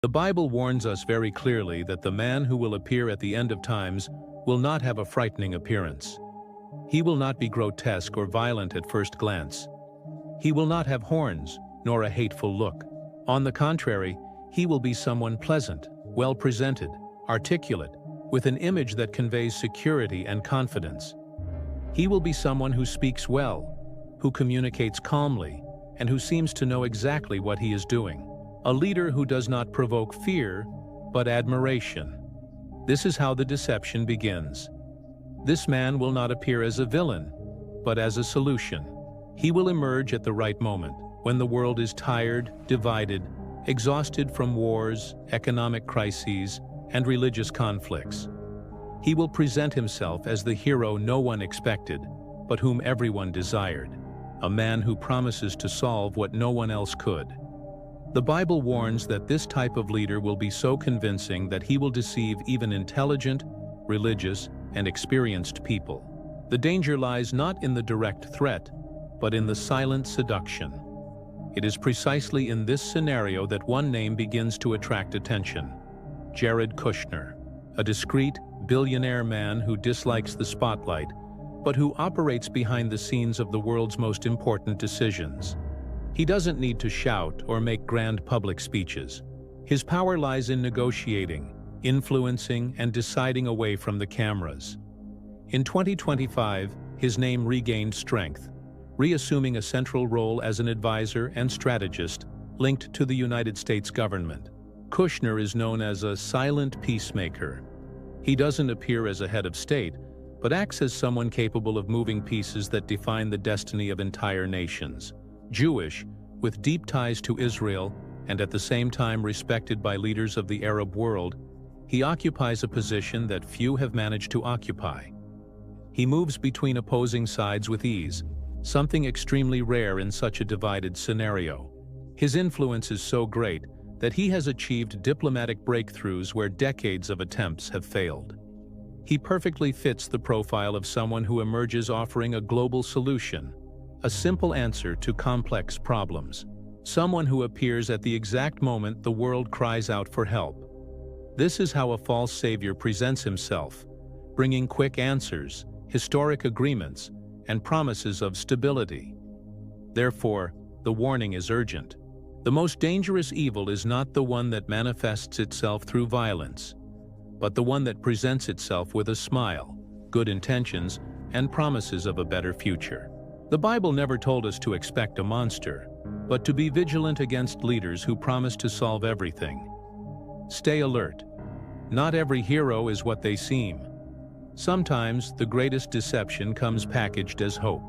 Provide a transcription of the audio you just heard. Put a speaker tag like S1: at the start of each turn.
S1: The Bible warns us very clearly that the man who will appear at the end of times will not have a frightening appearance. He will not be grotesque or violent at first glance. He will not have horns, nor a hateful look. On the contrary, he will be someone pleasant, well-presented, articulate, with an image that conveys security and confidence. He will be someone who speaks well, who communicates calmly, and who seems to know exactly what he is doing. A leader who does not provoke fear, but admiration. This is how the deception begins. This man will not appear as a villain, but as a solution. He will emerge at the right moment, when the world is tired, divided, exhausted from wars, economic crises, and religious conflicts. He will present himself as the hero no one expected, but whom everyone desired, a man who promises to solve what no one else could. The Bible warns that this type of leader will be so convincing that he will deceive even intelligent, religious, and experienced people. The danger lies not in the direct threat, but in the silent seduction. It is precisely in this scenario that one name begins to attract attention: Jared Kushner, a discreet, billionaire man who dislikes the spotlight, but who operates behind the scenes of the world's most important decisions. He doesn't need to shout or make grand public speeches. His power lies in negotiating, influencing, and deciding away from the cameras. In 2025, his name regained strength, reassuming a central role as an advisor and strategist linked to the United States government. Kushner is known as a silent peacemaker. He doesn't appear as a head of state, but acts as someone capable of moving pieces that define the destiny of entire nations. Jewish, with deep ties to Israel, and at the same time respected by leaders of the Arab world, he occupies a position that few have managed to occupy. He moves between opposing sides with ease, something extremely rare in such a divided scenario. His influence is so great that he has achieved diplomatic breakthroughs where decades of attempts have failed. He perfectly fits the profile of someone who emerges offering a global solution, a simple answer to complex problems. Someone who appears at the exact moment the world cries out for help. This is how a false savior presents himself, bringing quick answers, historic agreements, and promises of stability. Therefore, the warning is urgent. The most dangerous evil is not the one that manifests itself through violence, but the one that presents itself with a smile, good intentions, and promises of a better future. The Bible never told us to expect a monster, but to be vigilant against leaders who promise to solve everything. Stay alert. Not every hero is what they seem. Sometimes the greatest deception comes packaged as hope.